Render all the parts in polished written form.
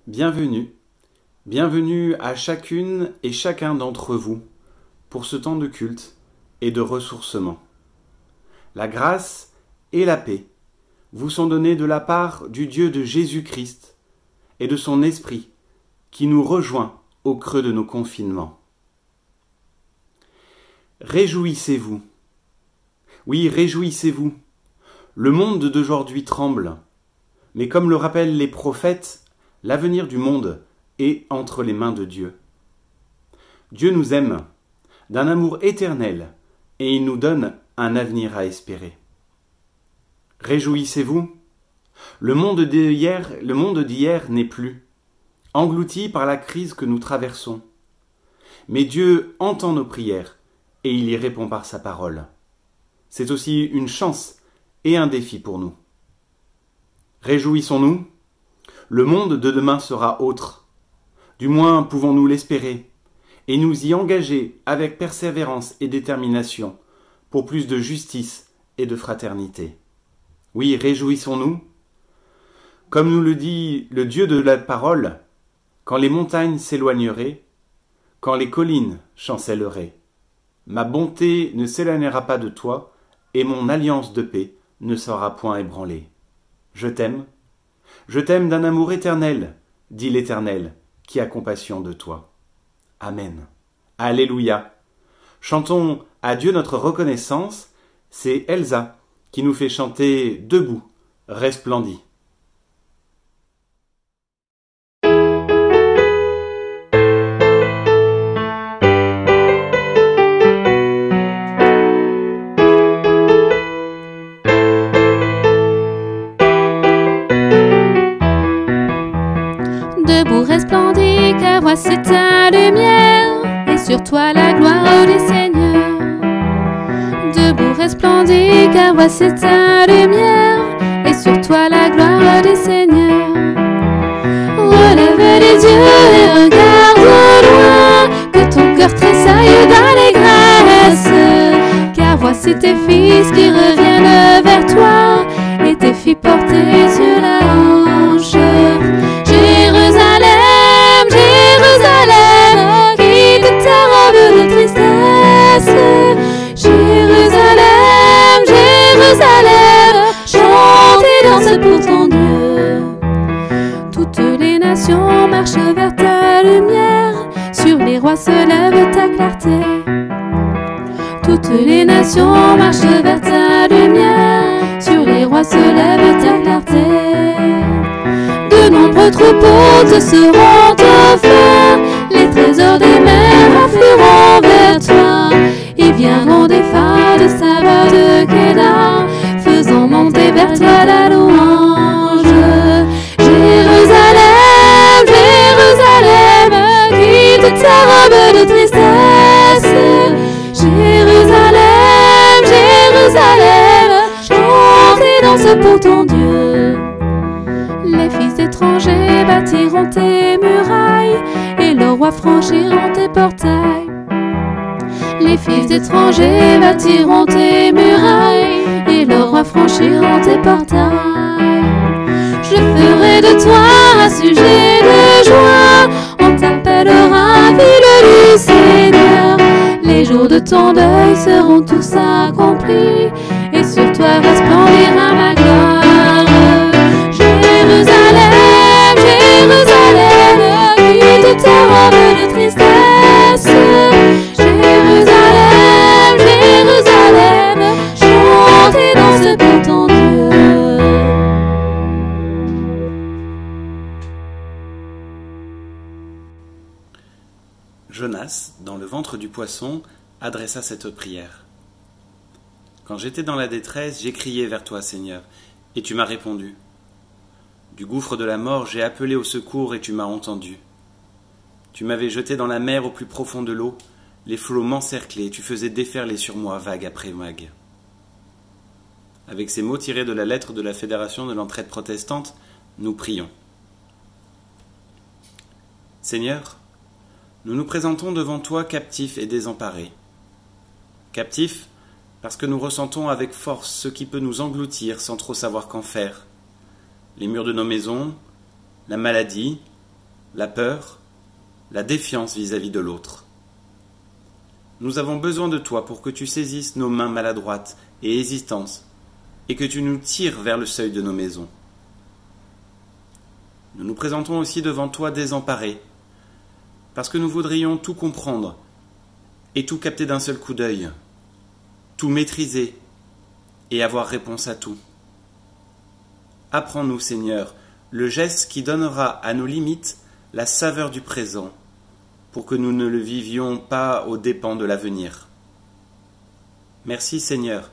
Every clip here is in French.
Bienvenue, bienvenue à chacune et chacun d'entre vous pour ce temps de culte et de ressourcement. La grâce et la paix vous sont données de la part du Dieu de Jésus-Christ et de son Esprit qui nous rejoint au creux de nos confinements. Réjouissez-vous. Oui, réjouissez-vous. Le monde d'aujourd'hui tremble, mais comme le rappellent les prophètes, l'avenir du monde est entre les mains de Dieu. Dieu nous aime d'un amour éternel et il nous donne un avenir à espérer. Réjouissez-vous. Le monde d'hier n'est plus, englouti par la crise que nous traversons. Mais Dieu entend nos prières et il y répond par sa parole. C'est aussi une chance et un défi pour nous. Réjouissons-nous. Le monde de demain sera autre. Du moins pouvons-nous l'espérer et nous y engager avec persévérance et détermination pour plus de justice et de fraternité. Oui, réjouissons-nous. Comme nous le dit le Dieu de la parole, quand les montagnes s'éloigneraient, quand les collines chancelleraient, ma bonté ne s'éloignera pas de toi et mon alliance de paix ne sera point ébranlée. Je t'aime d'un amour éternel, dit l'Éternel, qui a compassion de toi. Amen. Alléluia. Chantons à Dieu notre reconnaissance, c'est Elsa qui nous fait chanter Debout, resplendis. Debout resplendis, car voici ta lumière, et sur toi la gloire du Seigneur. Debout resplendis, car voici ta lumière, et sur toi la gloire du Seigneur. Relève les yeux et regarde au loin, que ton cœur tressaille d'allégresse, car voici tes fils qui reviennent vers toi, et tes filles portées sur la hanche. Jérusalem, Jérusalem, quitte ta robe de tristesse. Jérusalem, Jérusalem, chante et danse pour ton Dieu. Toutes les nations marchent vers ta lumière, sur les rois se lève ta clarté. Toutes les nations marchent vers ta lumière, sur les rois se lève ta clarté. De nombreux troupeaux te seront offerts, les trésors des mers afflueront vers toi. Ils viendront des phares de Saba de Kédar, faisant monter vers toi la louange. Jérusalem, Jérusalem, quitte ta robe de tristesse. Jérusalem, Jérusalem, chante et danse pour ton Dieu. Les fils étrangers bâtiront tes murailles, et leurs rois franchiront tes portails. Les fils d'étrangers bâtiront tes murailles et leurs rois franchiront tes portails. Je ferai de toi un sujet de joie, on t'appellera ville du Seigneur. Les jours de ton deuil seront tous accomplis et sur toi resplendira ma gloire. Jérusalem, Jérusalem, quitte tes robes de tristesse. Jérusalem, Jérusalem, chante et danse pour ton Dieu. Jonas, dans le ventre du poisson, adressa cette prière. Quand j'étais dans la détresse, j'ai crié vers toi, Seigneur, et tu m'as répondu. Du gouffre de la mort, j'ai appelé au secours et tu m'as entendu. Tu m'avais jeté dans la mer au plus profond de l'eau, les flots m'encerclaient et tu faisais déferler sur moi vague après vague. Avec ces mots tirés de la lettre de la Fédération de l'Entraide protestante, nous prions. Seigneur, nous nous présentons devant toi captifs et désemparés. Captifs parce que nous ressentons avec force ce qui peut nous engloutir sans trop savoir qu'en faire. Les murs de nos maisons, la maladie, la peur, la défiance vis-à-vis de l'autre. Nous avons besoin de toi pour que tu saisisses nos mains maladroites et hésitantes et que tu nous tires vers le seuil de nos maisons. Nous nous présentons aussi devant toi désemparés, parce que nous voudrions tout comprendre et tout capter d'un seul coup d'œil, tout maîtriser et avoir réponse à tout. Apprends-nous, Seigneur, le geste qui donnera à nos limites la saveur du présent, pour que nous ne le vivions pas aux dépens de l'avenir. Merci, Seigneur,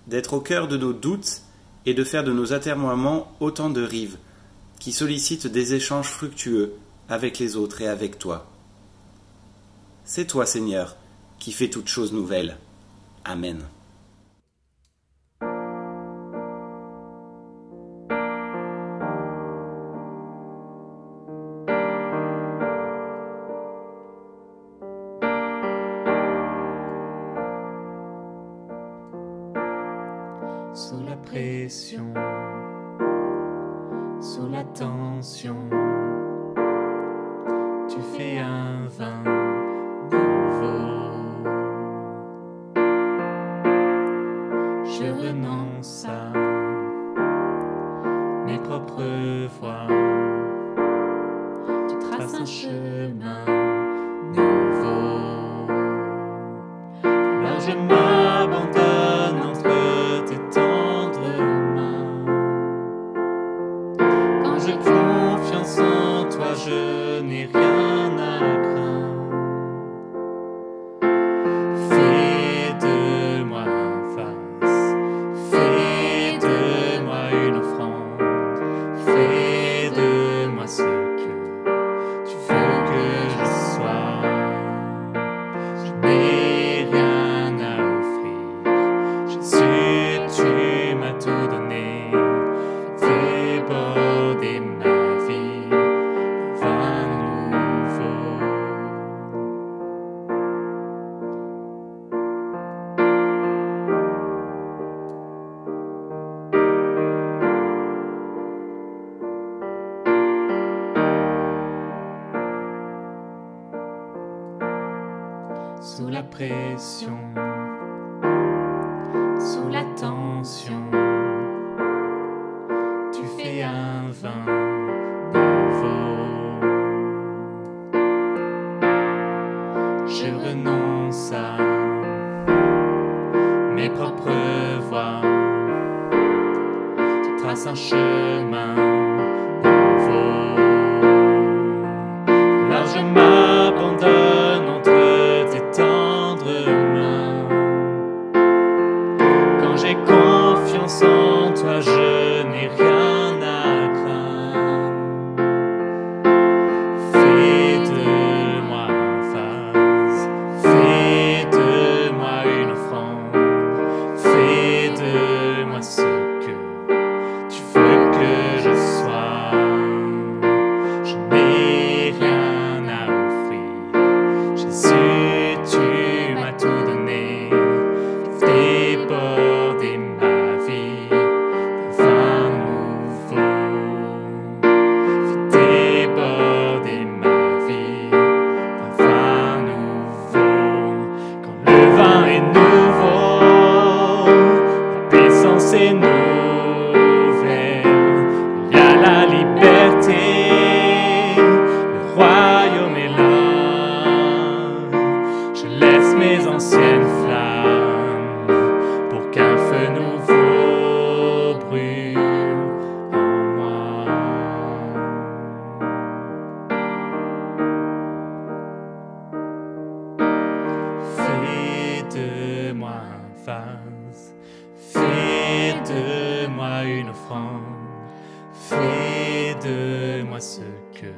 d'être au cœur de nos doutes et de faire de nos atermoiements autant de rives qui sollicitent des échanges fructueux avec les autres et avec toi. C'est toi, Seigneur, qui fais toutes choses nouvelles. Amen. Sous la pression, sous la tension, tu fais un vin nouveau. Je renonce à mes propres voies, tu traces un chemin nouveau. Alors je m'abandonne entre tes tendres mains. Quand j'ai confiance en toi, je n'ai rien à craindre. Fais de moi un vase, fais de moi une offrande, fais de moi ce que tu veux que je sois. Je n'ai rien à offrir, Jésus, tu m'as tout donné. Fais déborder ma vie d'un vin nouveau. Sous la pression, sous la tension, tu fais un vin nouveau. Je renonce à mes propres voies, tu traces un chemin nouveau. Alors je m'abandonne entre tes tendres mains. Quand j'ai confiance en toi, je n'ai rien à craindre. Fais de moi un vase, fais de moi une offrande, fais de moi ce que tu veux que de moi ce que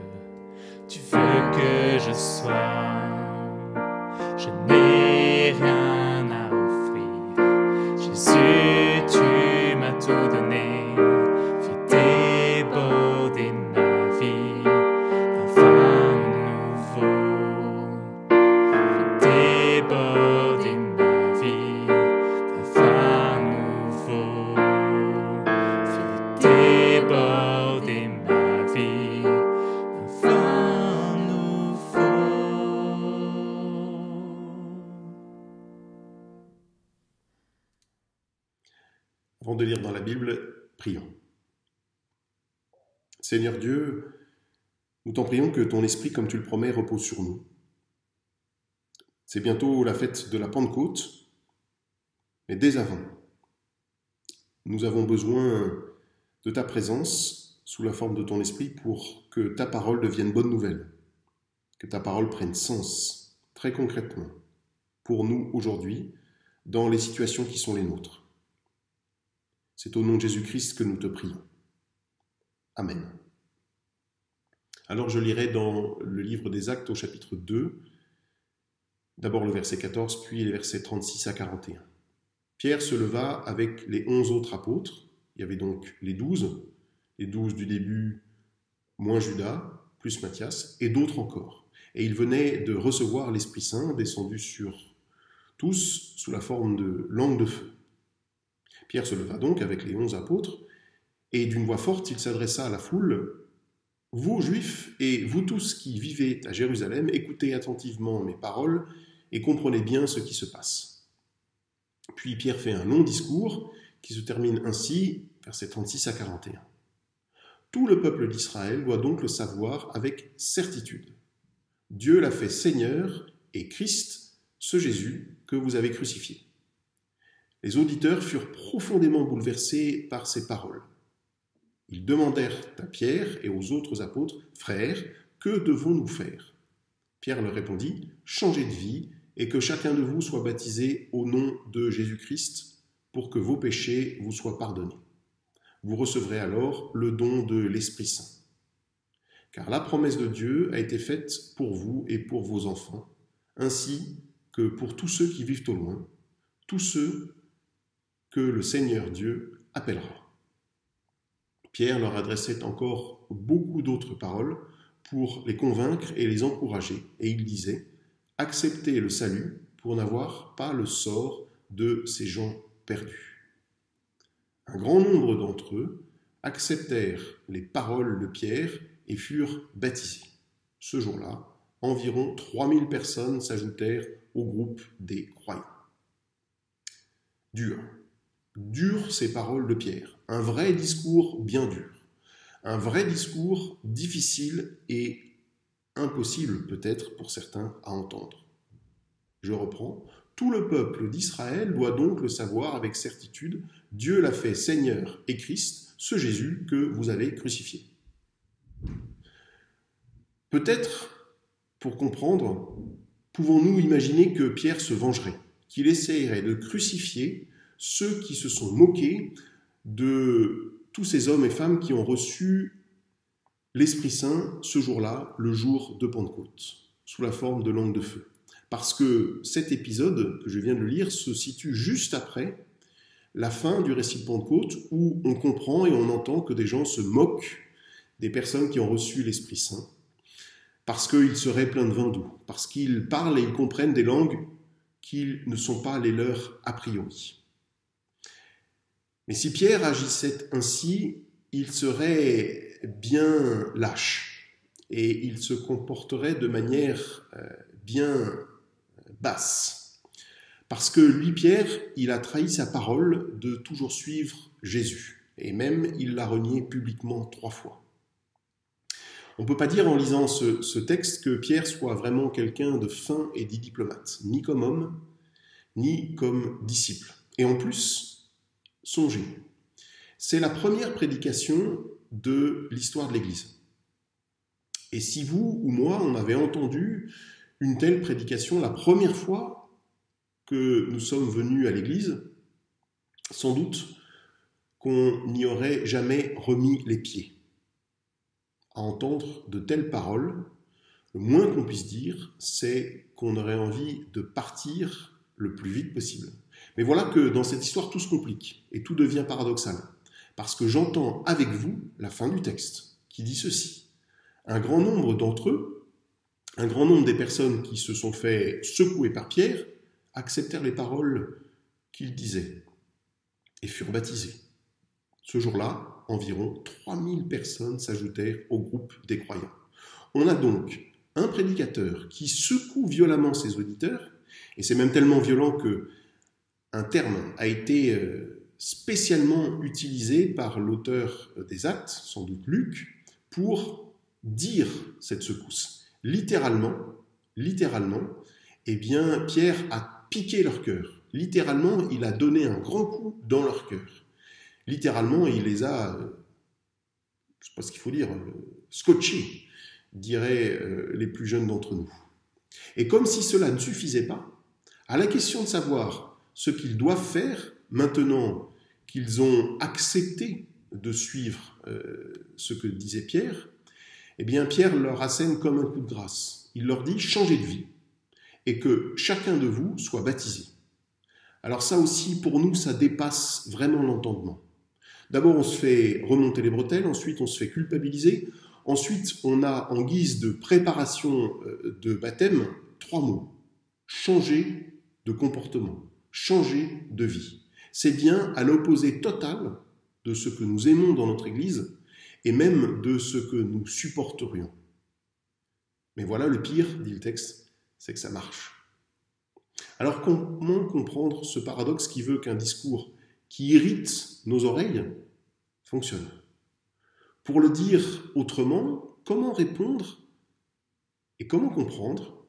tu veux que je sois. Je n'ai rien à offrir. Jésus, tu m'as tout donné. Fais déborder ma vie d'un vin nouveau. Fais déborder ma vie d'un vin nouveau. Fais déborder ma vie d'un vin nouveau. Avant de lire dans la Bible, prions. Seigneur Dieu, nous t'en prions que ton esprit, comme tu le promets, repose sur nous. C'est bientôt la fête de la Pentecôte, mais dès avant, nous avons besoin de ta présence sous la forme de ton esprit pour que ta parole devienne bonne nouvelle, que ta parole prenne sens très concrètement pour nous aujourd'hui dans les situations qui sont les nôtres. C'est au nom de Jésus-Christ que nous te prions. Amen. Alors je lirai dans le livre des Actes au chapitre 2, d'abord le verset 14, puis les versets 36 à 41. Pierre se leva avec les 11 autres apôtres. Il y avait donc les 12 du début, moins Judas, plus Matthias, et d'autres encore. Et ils venaient de recevoir l'Esprit Saint, descendu sur tous sous la forme de langues de feu. Pierre se leva donc avec les 11 apôtres, et d'une voix forte, il s'adressa à la foule. « Vous, Juifs, et vous tous qui vivez à Jérusalem, écoutez attentivement mes paroles et comprenez bien ce qui se passe. » Puis Pierre fait un long discours qui se termine ainsi, versets 36 à 41. « Tout le peuple d'Israël doit donc le savoir avec certitude. Dieu l'a fait Seigneur et Christ, ce Jésus que vous avez crucifié. » Les auditeurs furent profondément bouleversés par ces paroles. Ils demandèrent à Pierre et aux autres apôtres, « Frères, que devons-nous faire ?» Pierre leur répondit, « Changez de vie et que chacun de vous soit baptisé au nom de Jésus-Christ pour que vos péchés vous soient pardonnés. Vous recevrez alors le don de l'Esprit Saint. Car la promesse de Dieu a été faite pour vous et pour vos enfants, ainsi que pour tous ceux qui vivent au loin, tous ceux que le Seigneur Dieu appellera. » Pierre leur adressait encore beaucoup d'autres paroles pour les convaincre et les encourager, et il disait « Acceptez le salut pour n'avoir pas le sort de ces gens perdus. » Un grand nombre d'entre eux acceptèrent les paroles de Pierre et furent baptisés. Ce jour-là, environ 3000 personnes s'ajoutèrent au groupe des croyants. Dur ces paroles de Pierre, un vrai discours bien dur, un vrai discours difficile et impossible peut-être pour certains à entendre. Je reprends, tout le peuple d'Israël doit donc le savoir avec certitude, Dieu l'a fait Seigneur et Christ, ce Jésus que vous avez crucifié. Peut-être, pour comprendre, pouvons-nous imaginer que Pierre se vengerait, qu'il essayerait de crucifier ceux qui se sont moqués de tous ces hommes et femmes qui ont reçu l'Esprit Saint ce jour-là, le jour de Pentecôte, sous la forme de langue de feu. Parce que cet épisode que je viens de lire se situe juste après la fin du récit de Pentecôte, où on comprend et on entend que des gens se moquent des personnes qui ont reçu l'Esprit Saint, parce qu'ils seraient pleins de vin doux, parce qu'ils parlent et ils comprennent des langues qui ne sont pas les leurs a priori. Mais si Pierre agissait ainsi, il serait bien lâche et il se comporterait de manière bien basse. Parce que lui, Pierre, il a trahi sa parole de toujours suivre Jésus. Et même, il l'a renié publiquement 3 fois. On ne peut pas dire en lisant ce texte que Pierre soit vraiment quelqu'un de fin et dit diplomate, ni comme homme, ni comme disciple. Et en plus, songez, c'est la première prédication de l'histoire de l'Église. Et si vous ou moi, on avait entendu une telle prédication la première fois que nous sommes venus à l'Église, sans doute qu'on n'y aurait jamais remis les pieds. à entendre de telles paroles, le moins qu'on puisse dire, c'est qu'on aurait envie de partir le plus vite possible. Mais voilà que dans cette histoire, tout se complique et tout devient paradoxal. Parce que j'entends avec vous la fin du texte, qui dit ceci. Un grand nombre d'entre eux, un grand nombre des personnes qui se sont fait secouer par Pierre, acceptèrent les paroles qu'il disait et furent baptisés. Ce jour-là, environ 3000 personnes s'ajoutèrent au groupe des croyants. On a donc un prédicateur qui secoue violemment ses auditeurs, et c'est même tellement violent que un terme a été spécialement utilisé par l'auteur des Actes, sans doute Luc, pour dire cette secousse. Littéralement, eh bien, Pierre a piqué leur cœur. Littéralement, il a donné un grand coup dans leur cœur. Littéralement, il les a, je ne sais pas ce qu'il faut dire, scotchés, diraient les plus jeunes d'entre nous. Et comme si cela ne suffisait pas, à la question de savoir ce qu'ils doivent faire, maintenant qu'ils ont accepté de suivre ce que disait Pierre, eh bien Pierre leur assène comme un coup de grâce. Il leur dit « changez de vie et que chacun de vous soit baptisé ». Alors ça aussi, pour nous, ça dépasse vraiment l'entendement. D'abord, on se fait remonter les bretelles, ensuite on se fait culpabiliser, ensuite on a en guise de préparation de baptême 3 mots. Changer de comportement, changer de vie. C'est bien à l'opposé total de ce que nous aimons dans notre Église et même de ce que nous supporterions. Mais voilà le pire, dit le texte, c'est que ça marche. Alors comment comprendre ce paradoxe qui veut qu'un discours qui irrite nos oreilles fonctionne? Pour le dire autrement, comment répondre et comment comprendre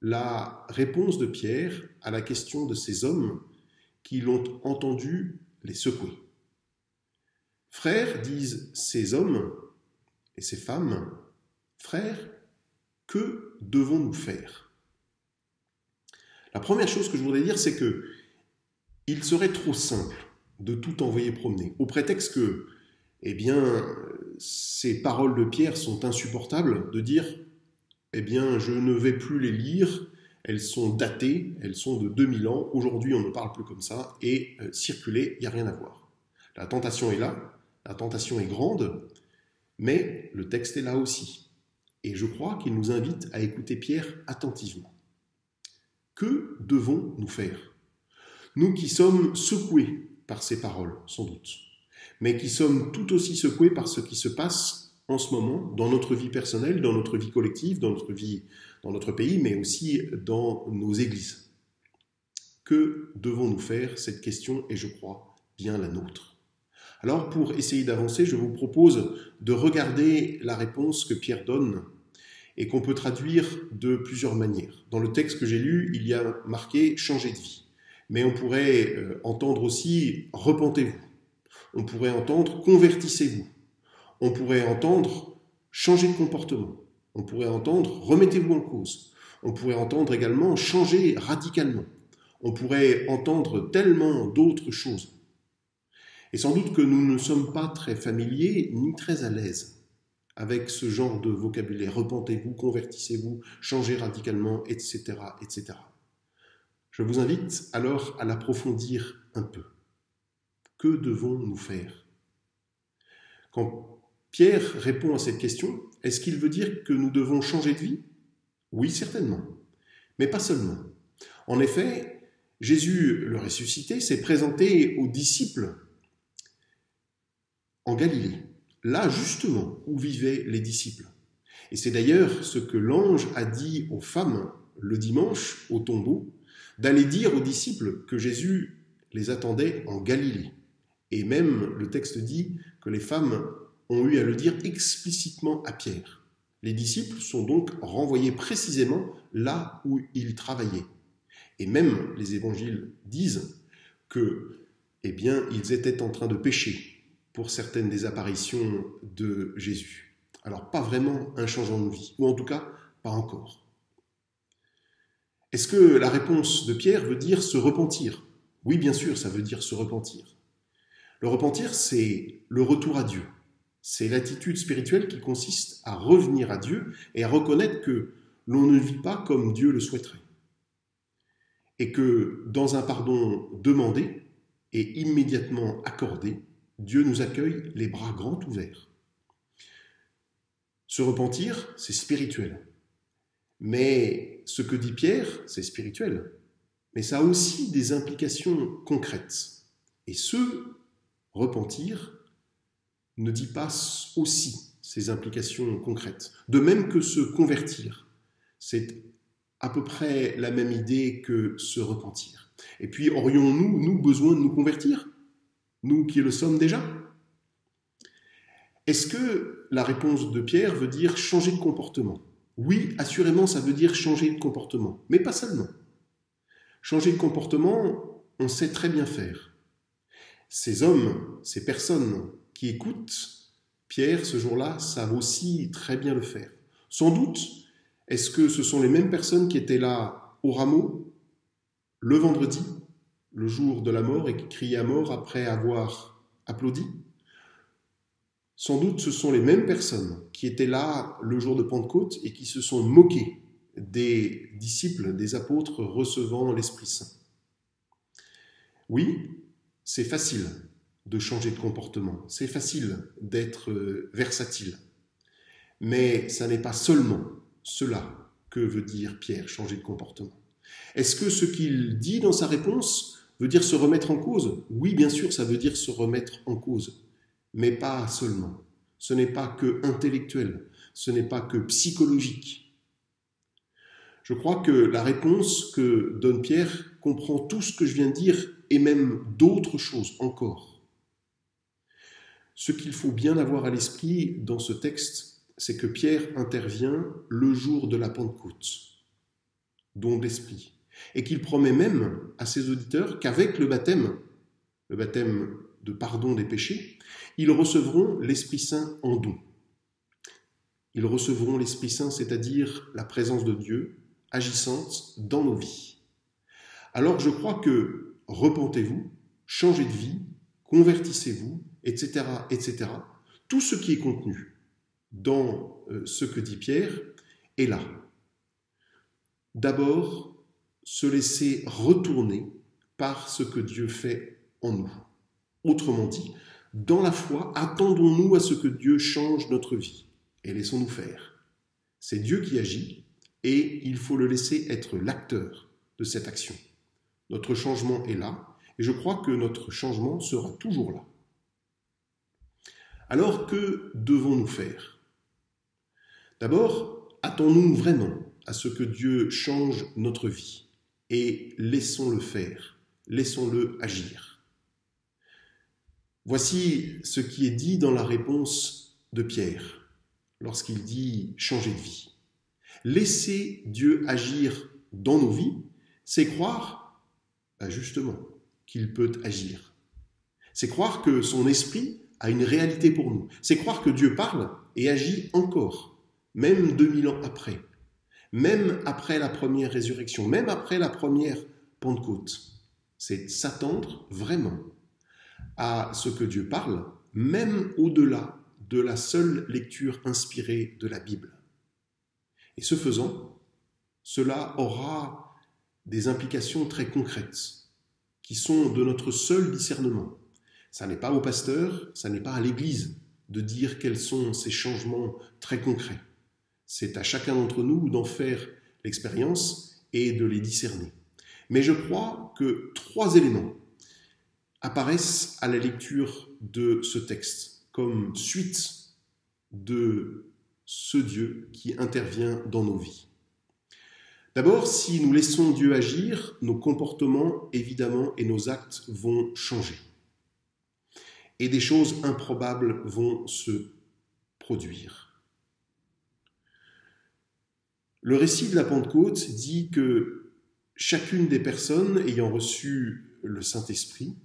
la réponse de Pierre à la question de ces hommes qui l'ont entendu les secouer? Frères, disent ces hommes et ces femmes, frères, que devons-nous faire? La première chose que je voudrais dire, c'est que il serait trop simple de tout envoyer promener, au prétexte que, eh bien, ces paroles de Pierre sont insupportables, de dire, eh bien, je ne vais plus les lire, elles sont datées, elles sont de 2000 ans, aujourd'hui on ne parle plus comme ça, et circuler, il n'y a rien à voir. La tentation est là, la tentation est grande, mais le texte est là aussi. Et je crois qu'il nous invite à écouter Pierre attentivement. Que devons-nous faire? Nous qui sommes secoués par ces paroles, sans doute, mais qui sommes tout aussi secoués par ce qui se passe en ce moment dans notre vie personnelle, dans notre vie collective, dans notre vie, dans notre pays, mais aussi dans nos églises. Que devons-nous faire? Cette question est, je crois, bien la nôtre. Alors, pour essayer d'avancer, je vous propose de regarder la réponse que Pierre donne et qu'on peut traduire de plusieurs manières. Dans le texte que j'ai lu, il y a marqué « changer de vie ». Mais on pourrait entendre aussi « repentez-vous ». On pourrait entendre « convertissez-vous ». On pourrait entendre « changer de comportement ». On pourrait entendre « remettez-vous en cause ». On pourrait entendre également « changer radicalement ». On pourrait entendre tellement d'autres choses. Et sans doute que nous ne sommes pas très familiers ni très à l'aise avec ce genre de vocabulaire. Repentez-vous, convertissez-vous, changez radicalement, etc., etc. Je vous invite alors à l'approfondir un peu. Que devons-nous faire? Quand Pierre répond à cette question, est-ce qu'il veut dire que nous devons changer de vie? Oui, certainement, mais pas seulement. En effet, Jésus, le ressuscité, s'est présenté aux disciples en Galilée, là justement où vivaient les disciples. Et c'est d'ailleurs ce que l'ange a dit aux femmes le dimanche au tombeau, d'aller dire aux disciples que Jésus les attendait en Galilée. Et même le texte dit que les femmes ont eu à le dire explicitement à Pierre. Les disciples sont donc renvoyés précisément là où ils travaillaient. Et même les évangiles disent que, eh bien, ils étaient en train de pécher pour certaines des apparitions de Jésus. Alors, pas vraiment un changement de vie, ou en tout cas, pas encore. Est-ce que la réponse de Pierre veut dire se repentir? Oui, bien sûr, ça veut dire se repentir. Le repentir, c'est le retour à Dieu. C'est l'attitude spirituelle qui consiste à revenir à Dieu et à reconnaître que l'on ne vit pas comme Dieu le souhaiterait. Et que dans un pardon demandé et immédiatement accordé, Dieu nous accueille les bras grands ouverts. Se repentir, c'est spirituel. Mais ce que dit Pierre, c'est spirituel. Mais ça a aussi des implications concrètes. Et se repentir ne dit pas aussi ces implications concrètes. De même que se convertir. C'est à peu près la même idée que se repentir. Et puis, aurions-nous, nous, besoin de nous convertir? Nous qui le sommes déjà? Est-ce que la réponse de Pierre veut dire changer de comportement? Oui, assurément, ça veut dire changer de comportement, mais pas seulement. Changer de comportement, on sait très bien faire. Ces hommes, ces personnes qui écoutent Pierre ce jour-là savent aussi très bien le faire. Sans doute, est-ce que ce sont les mêmes personnes qui étaient là au rameau, le vendredi, le jour de la mort, et qui criaient à mort après avoir applaudi? Sans doute, ce sont les mêmes personnes qui étaient là le jour de Pentecôte et qui se sont moquées des disciples, des apôtres recevant l'Esprit Saint. Oui, c'est facile de changer de comportement, c'est facile d'être versatile. Mais ça n'est pas seulement cela que veut dire Pierre, changer de comportement. Est-ce que ce qu'il dit dans sa réponse veut dire se remettre en cause? Oui, bien sûr, ça veut dire se remettre en cause. Mais pas seulement. Ce n'est pas que intellectuel, ce n'est pas que psychologique. Je crois que la réponse que donne Pierre comprend tout ce que je viens de dire et même d'autres choses encore. Ce qu'il faut bien avoir à l'esprit dans ce texte, c'est que Pierre intervient le jour de la Pentecôte, don d'esprit, et qu'il promet même à ses auditeurs qu'avec le baptême de pardon des péchés, ils recevront l'Esprit Saint en don. Ils recevront l'Esprit Saint, c'est-à-dire la présence de Dieu agissante dans nos vies. Alors je crois que repentez-vous, changez de vie, convertissez-vous, etc., etc. Tout ce qui est contenu dans ce que dit Pierre est là. D'abord, se laisser retourner par ce que Dieu fait en nous. Autrement dit, dans la foi, attendons-nous à ce que Dieu change notre vie et laissons-nous faire. C'est Dieu qui agit et il faut le laisser être l'acteur de cette action. Notre changement est là et je crois que notre changement sera toujours là. Alors, que devons-nous faire? D'abord, attendons-nous vraiment à ce que Dieu change notre vie et laissons-le faire, laissons-le agir. Voici ce qui est dit dans la réponse de Pierre, lorsqu'il dit « changer de vie ». Laisser Dieu agir dans nos vies, c'est croire, justement, qu'il peut agir. C'est croire que son esprit a une réalité pour nous. C'est croire que Dieu parle et agit encore, même 2000 ans après, même après la première résurrection, même après la première Pentecôte. C'est s'attendre vraiment à ce que Dieu parle, même au-delà de la seule lecture inspirée de la Bible. Et ce faisant, cela aura des implications très concrètes, qui sont de notre seul discernement. Ça n'est pas au pasteur, ça n'est pas à l'Église de dire quels sont ces changements très concrets. C'est à chacun d'entre nous d'en faire l'expérience et de les discerner. Mais je crois que 3 éléments apparaissent à la lecture de ce texte comme suite de ce Dieu qui intervient dans nos vies. D'abord, si nous laissons Dieu agir, nos comportements, évidemment, et nos actes vont changer. Et des choses improbables vont se produire. Le récit de la Pentecôte dit que chacune des personnes ayant reçu le Saint-Esprit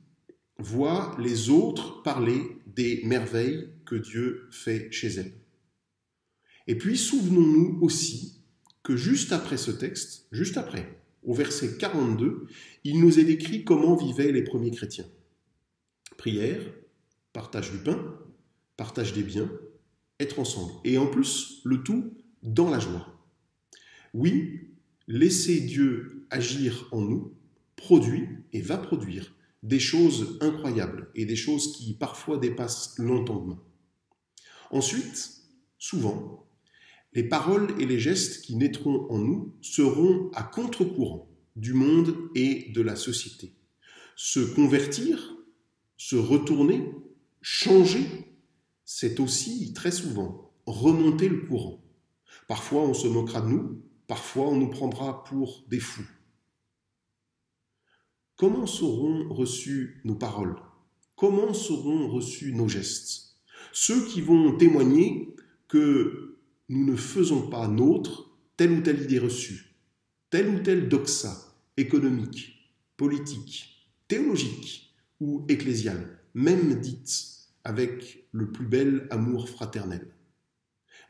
voit les autres parler des merveilles que Dieu fait chez elles. Et puis, souvenons-nous aussi que juste après ce texte, juste après, au verset 42, il nous est décrit comment vivaient les premiers chrétiens. Prière, partage du pain, partage des biens, être ensemble. Et en plus, le tout dans la joie. Oui, laisser Dieu agir en nous produit et va produire des choses incroyables et des choses qui parfois dépassent l'entendement. Ensuite, souvent, les paroles et les gestes qui naîtront en nous seront à contre-courant du monde et de la société. Se convertir, se retourner, changer, c'est aussi très souvent remonter le courant. Parfois on se moquera de nous, parfois on nous prendra pour des fous. Comment seront reçues nos paroles? Comment seront reçus nos gestes? Ceux qui vont témoigner que nous ne faisons pas nôtre telle ou telle idée reçue, telle ou telle doxa économique, politique, théologique ou ecclésiale, même dite avec le plus bel amour fraternel.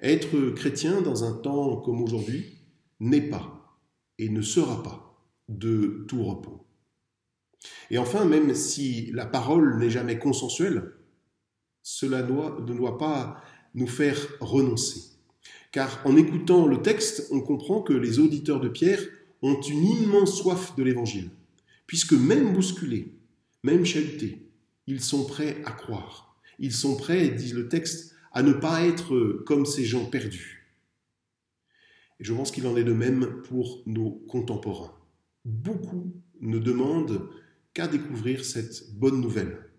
Être chrétien dans un temps comme aujourd'hui n'est pas et ne sera pas de tout repos. Et enfin, même si la parole n'est jamais consensuelle, cela ne doit pas nous faire renoncer. Car en écoutant le texte, on comprend que les auditeurs de Pierre ont une immense soif de l'Évangile, puisque même bousculés, même chahutés, ils sont prêts à croire. Ils sont prêts, dit le texte, à ne pas être comme ces gens perdus. Et je pense qu'il en est de même pour nos contemporains. Beaucoup ne demandent qu'à découvrir cette bonne nouvelle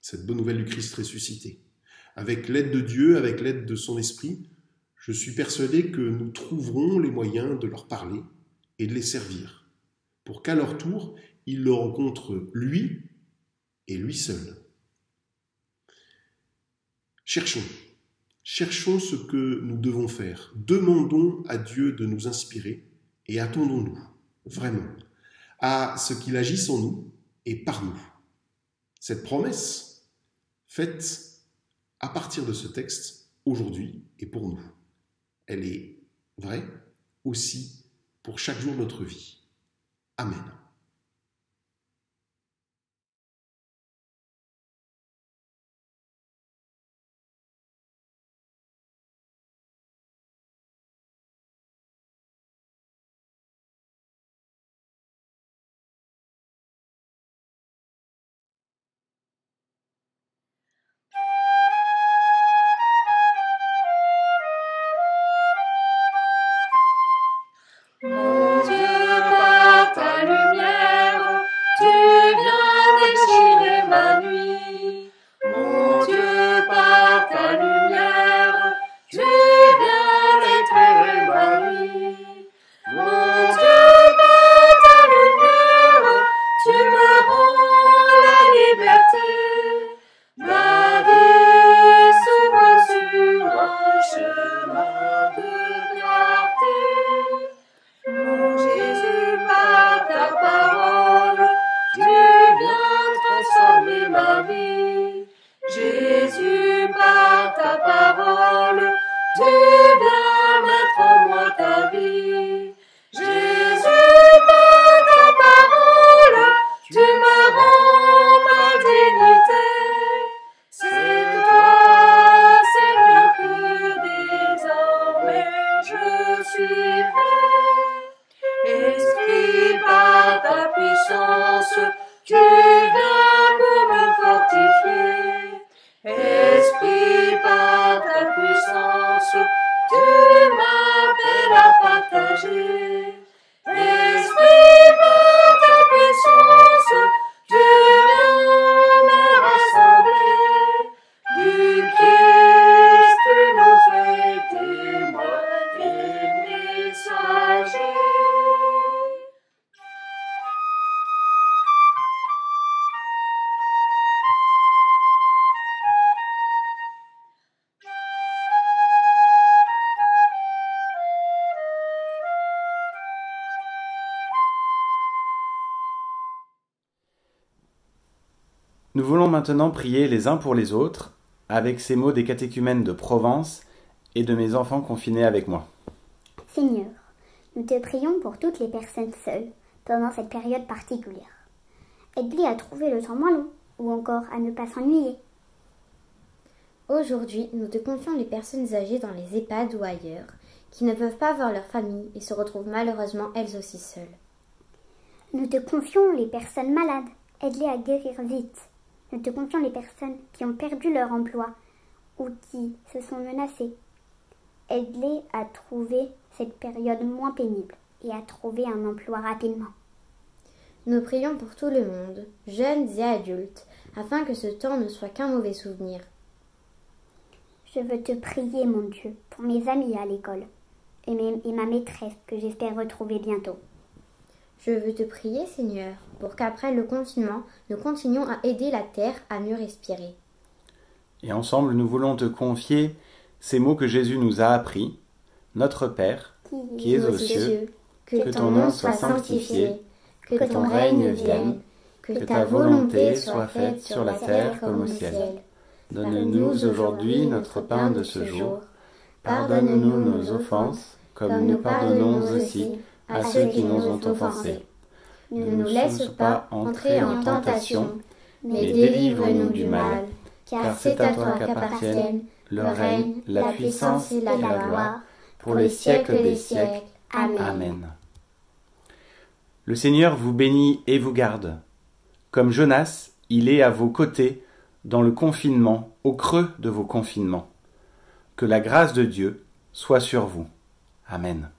du Christ ressuscité. Avec l'aide de Dieu, avec l'aide de son esprit, je suis persuadé que nous trouverons les moyens de leur parler et de les servir, pour qu'à leur tour, ils le rencontrent lui et lui seul. Cherchons ce que nous devons faire. Demandons à Dieu de nous inspirer et attendons-nous, vraiment, à ce qu'il agisse en nous et par nous. Cette promesse, faite à partir de ce texte, aujourd'hui et pour nous, elle est vraie aussi pour chaque jour de notre vie. Amen. Mon Dieu, par ta lumière, tu viens déchirer ma nuit. Mon Dieu, par ta lumière, tu viens éclairer ma vie. Mon Dieu, par ta lumière, tu me rends la liberté. Ma vie s'ouvre sur un chemin de clarté. Mon Jésus, par ta parole, tu viens transformer ma vie. Jésus, par ta parole, tu viens mettre en moi ta vie. Jésus, par ta parole, tu me rends ma dignité. C'est toi, Seigneur, que désormais je suivrai. Esprit, par ta puissance, tu viens pour me fortifier. Esprit, par ta puissance, tu m'appelles à partager. Esprit, par ta puissance, tu viens me rassembler. Du Christ, tu nous fais témoins et messagers. Nous voulons maintenant prier les uns pour les autres, avec ces mots des catéchumènes de Provence et de mes enfants confinés avec moi. Seigneur, nous te prions pour toutes les personnes seules pendant cette période particulière. Aide-les à trouver le temps moins long ou encore à ne pas s'ennuyer. Aujourd'hui, nous te confions les personnes âgées dans les EHPAD ou ailleurs, qui ne peuvent pas voir leur famille et se retrouvent malheureusement elles aussi seules. Nous te confions les personnes malades, aide-les à guérir vite. Nous te confions les personnes qui ont perdu leur emploi ou qui se sont menacées. Aide-les à trouver cette période moins pénible et à trouver un emploi rapidement. Nous prions pour tout le monde, jeunes et adultes, afin que ce temps ne soit qu'un mauvais souvenir. Je veux te prier, mon Dieu, pour mes amis à l'école et ma maîtresse que j'espère retrouver bientôt. Je veux te prier, Seigneur, pour qu'après le confinement, nous continuions à aider la terre à mieux respirer. Et ensemble, nous voulons te confier ces mots que Jésus nous a appris. Notre Père, qui es aux cieux, que ton nom soit sanctifié, que ton règne vienne, que ta volonté soit faite sur la terre comme au ciel. Donne-nous aujourd'hui notre pain de ce jour. Pardonne-nous nos offenses, comme nous pardonnons aussi à ceux qui nous ont offensés. Ne nous laisse pas entrer en tentation, mais délivre-nous du mal, car c'est à toi qu'appartiennent le règne, la puissance et la gloire, pour les siècles des siècles. Amen. Amen. Le Seigneur vous bénit et vous garde. Comme Jonas, il est à vos côtés dans le confinement, au creux de vos confinements. Que la grâce de Dieu soit sur vous. Amen.